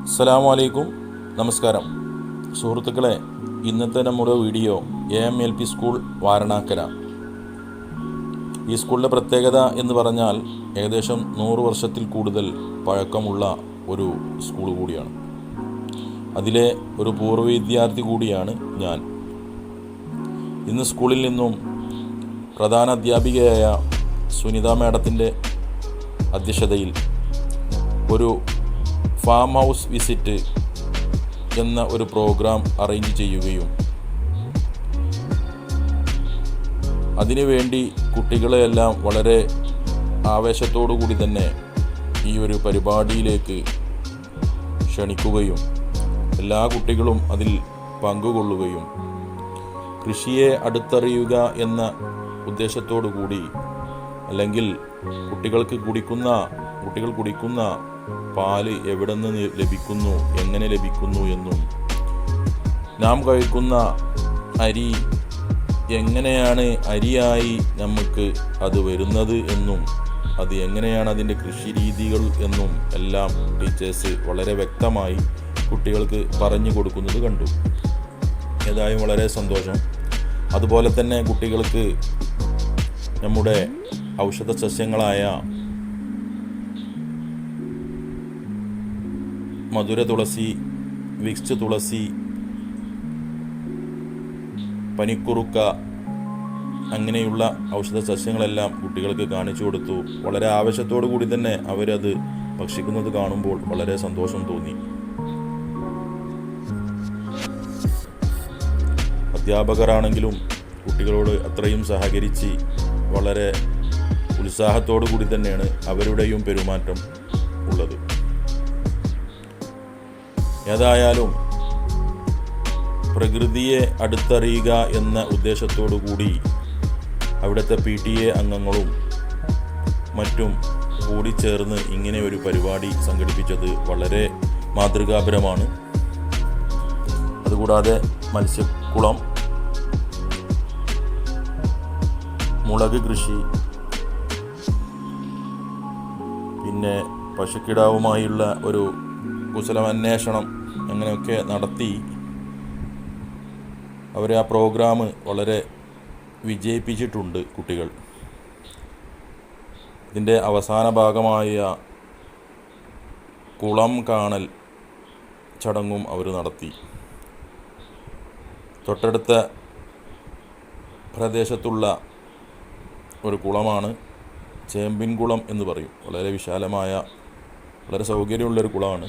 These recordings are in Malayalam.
അസ്സലാമു അലൈക്കും. നമസ്കാരം സുഹൃത്തുക്കളെ, ഇന്നത്തെ നമ്മുടെ വീഡിയോ AMLP സ്കൂൾ വാരണാക്കര. ഈ സ്കൂളിൻ്റെ പ്രത്യേകത എന്ന് പറഞ്ഞാൽ ഏകദേശം 100 വർഷത്തിൽ കൂടുതൽ പഴക്കമുള്ള ഒരു സ്കൂൾ കൂടിയാണ്. അതിലെ ഒരു പൂർവ്വ വിദ്യാർത്ഥി കൂടിയാണ് ഞാൻ. ഇന്ന് സ്കൂളിൽ നിന്നും പ്രധാന അധ്യാപികയായ സുനിത മാഡത്തിൻ്റെ അധ്യക്ഷതയിൽ ഒരു ഫാം ഹൗസ് വിസിറ്റ് എന്ന ഒരു പ്രോഗ്രാം അറേഞ്ച് ചെയ്യുകയും അതിനുവേണ്ടി കുട്ടികളെയെല്ലാം വളരെ ആവേശത്തോടു കൂടി തന്നെ ഈ ഒരു പരിപാടിയിലേക്ക് ക്ഷണിക്കുകയും എല്ലാ കുട്ടികളും അതിൽ പങ്കുകൊള്ളുകയും കൃഷിയെ അടുത്തറിയുക എന്ന ഉദ്ദേശത്തോടു കൂടി, അല്ലെങ്കിൽ കുട്ടികൾ കുടിക്കുന്ന പാല് എവിടെ നിന്ന് ലഭിക്കുന്നു, എങ്ങനെ ലഭിക്കുന്നു എന്നും, നാം കഴിക്കുന്ന അരി എങ്ങനെയാണ് അരിയായി നമുക്ക് അത് വരുന്നത് എന്നും, അത് എങ്ങനെയാണ് അതിൻ്റെ കൃഷി രീതികൾ എന്നും എല്ലാം ടീച്ചേഴ്സ് വളരെ വ്യക്തമായി കുട്ടികൾക്ക് പറഞ്ഞു കൊടുക്കുന്നത് കണ്ടു. ഏതായാലും വളരെ സന്തോഷം. അതുപോലെ തന്നെ കുട്ടികൾക്ക് നമ്മുടെ ഔഷധ സസ്യങ്ങളായ മധുര തുളസി, വിക്സ് തുളസി, പനിക്കുറുക്ക അങ്ങനെയുള്ള ഔഷധ സസ്യങ്ങളെല്ലാം കുട്ടികൾക്ക് കാണിച്ചു കൊടുത്തു. വളരെ ആവേശത്തോടു കൂടി തന്നെ അവരത് ഭക്ഷിക്കുന്നത് കാണുമ്പോൾ വളരെ സന്തോഷം തോന്നി. അധ്യാപകരാണെങ്കിലും കുട്ടികളോട് അത്രയും സഹകരിച്ച് വളരെ ഉത്സാഹത്തോടു കൂടി തന്നെയാണ് അവരുടെയും പെരുമാറ്റം ഉള്ളത്. ഏതായാലും പ്രകൃതിയെ അടുത്തറിയുക എന്ന ഉദ്ദേശത്തോടു കൂടി അവിടുത്തെ PTA അംഗങ്ങളും മറ്റും കൂടിച്ചേർന്ന് ഇങ്ങനെ ഒരു പരിപാടി സംഘടിപ്പിച്ചത് വളരെ മാതൃകാപരമാണ്. അതുകൂടാതെ മത്സ്യക്കുളം, മുളക് കൃഷി, പിന്നെ പശുക്കിടാവുമായുള്ള ഒരു കുശലമന്വേഷണം അങ്ങനെയൊക്കെ നടത്തി അവരെ ആ പ്രോഗ്രാം വളരെ വിജയിപ്പിച്ചിട്ടുണ്ട് കുട്ടികൾ. ഇതിൻ്റെ അവസാന ഭാഗമായ കുളം കാണൽ ചടങ്ങും അവർ നടത്തി. തൊട്ടടുത്ത പ്രദേശത്തുള്ള ഒരു കുളമാണ് ചേമ്പിൻകുളം എന്ന് പറയും. വളരെ വിശാലമായ, വളരെ സൗകര്യമുള്ളൊരു കുളമാണ്.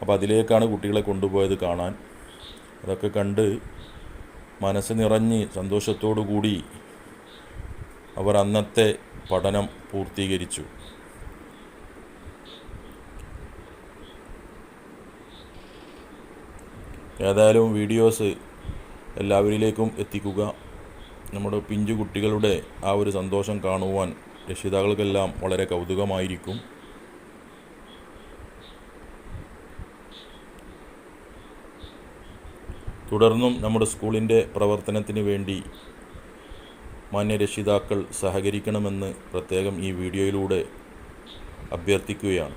അപ്പോൾ അതിലേക്കാണ് കുട്ടികളെ കൊണ്ടുപോയത് കാണാൻ. അതൊക്കെ കണ്ട് മനസ്സ് നിറഞ്ഞ് സന്തോഷത്തോടു കൂടി അവർ അന്നത്തെ പഠനം പൂർത്തീകരിച്ചു. ഏതായാലും വീഡിയോസ് എല്ലാവരിലേക്കും എത്തിക്കുക. നമ്മുടെ പിഞ്ചു കുട്ടികളുടെ ആ ഒരു സന്തോഷം കാണുവാൻ രക്ഷിതാക്കൾക്കെല്ലാം വളരെ കൗതുകമായിരിക്കും. തുടർന്നും നമ്മുടെ സ്കൂളിൻ്റെ പ്രവർത്തനത്തിന് വേണ്ടി മാന്യ രക്ഷിതാക്കൾ സഹകരിക്കണമെന്ന് പ്രത്യേകം ഈ വീഡിയോയിലൂടെ അഭ്യർത്ഥിക്കുകയാണ്.